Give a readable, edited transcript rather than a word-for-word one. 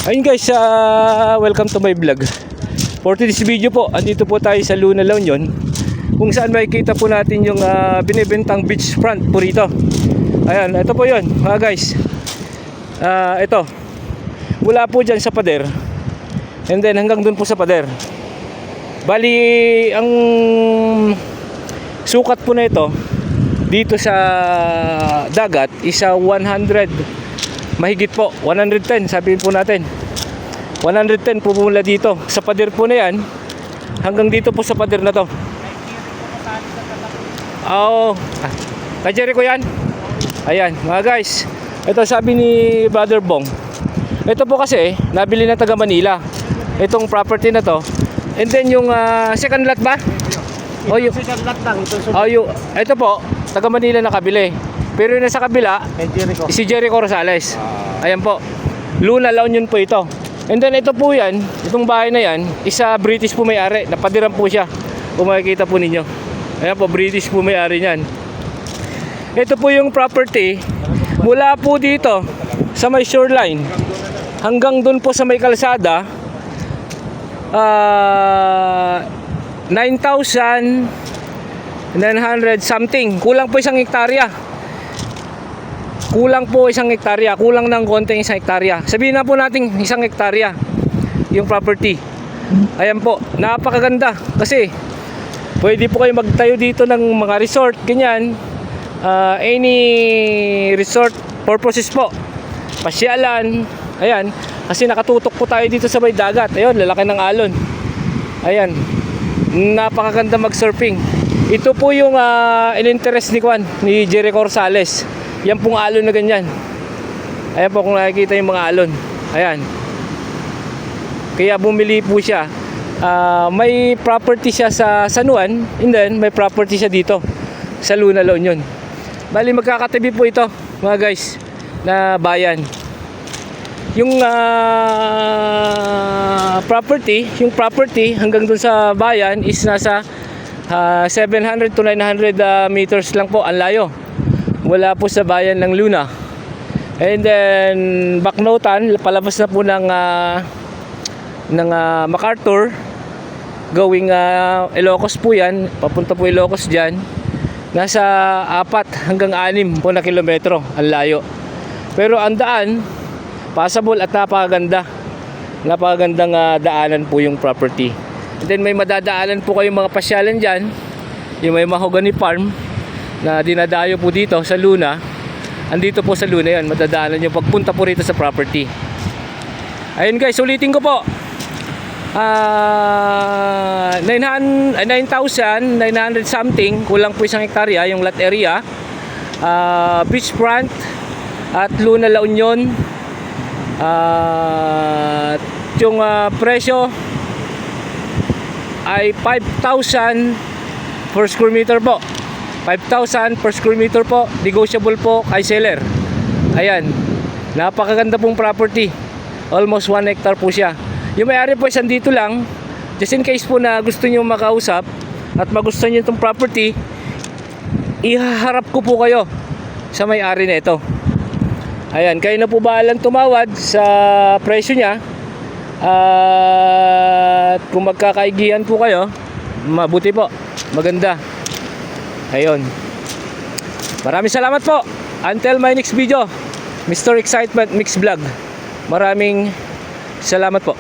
Ayun guys, welcome to my vlog. For this video po, andito po tayo sa Luna, La Union, kung saan makikita po natin yung binibentang beachfront po rito. Ayan, ito po yun mga guys. Ito, mula po dyan sa pader, and then hanggang dun po sa pader. Bali, ang sukat po na ito dito sa dagat is 100, mahigit po 110, sabihin po natin 110 po mula dito sa pader po na yan hanggang dito po sa pader na to. Oo, kay Jericho yan. Ayan mga guys, ito sabi ni Brother Bong, ito po kasi nabili ng taga Manila itong property na to, and then yung second lot ba? O yung second lot lang ito po taga Manila nakabili, pero yung nasa kabila si Jericho Rosales. Ayan po, Luna, La Union po ito. And then ito po yan, itong bahay na yan, isa British po may-ari, napadiran po siya, kung makikita po ninyo. Ayan po, British po may-ari niyan. Ito po yung property mula po dito sa may shoreline hanggang dun po sa may kalsada. 9,900 something, kulang po isang hektarya. Kulang ng konting isang hektarya. Sabihin na po natin isang hektarya yung property. Ayan po, napakaganda kasi pwede po kayo magtayo dito ng mga resort, ganyan. Any resort purposes po, pasyalan. Ayan, kasi nakatutok po tayo dito sa may dagat. Ayun, lalaki ng alon. Ayan, napakaganda mag-surfing. Ito po yung in-interest ni Jericho Rosales. Yan pong alon na ganyan. Ayan po, kung nakikita yung mga alon. Ayan. Kaya bumili po siya. May property siya sa San Juan, and then may property siya dito sa Luna, La Union. Bali magkakatabi po ito mga guys na bayan. Yung property hanggang dun sa bayan is nasa 700 to 900 meters lang po ang layo wala po sa bayan ng Luna. And then Baknotan, palabas na po ng MacArthur, going Ilocos po yan, papunta po Ilocos dyan. Nasa 4 hanggang 6 po na kilometro ang layo, pero ang daan passable at napakagandang daanan po yung property. And then may madadaanan po kayong mga pasyalan dyan, yung may mahogany farm na dinadayo po dito sa Luna. Andito po sa Luna yan, madadaanan nyo pagpunta po rito sa property. Ayun guys, ulitin ko po, 9,900 something, kulang po isang hektarya yung lot area, beachfront at Luna, La Union. Yung presyo ay 5,000 per square meter po. 5,000 per square meter po, negotiable po kay seller. Ayan, napakaganda pong property, almost 1 hectare po siya. Yung may-ari po isang dito lang, just in case po na gusto nyo makausap at magustuhan nyo itong property, ihaharap ko po kayo sa may-ari na ito. Ayan, kayo na po bahalang tumawad sa presyo niya. At kung magkakaigihan po kayo, mabuti po, maganda. Ayun, maraming salamat po. Until my next video, Mr. Excitement Mix Vlog. Maraming salamat po.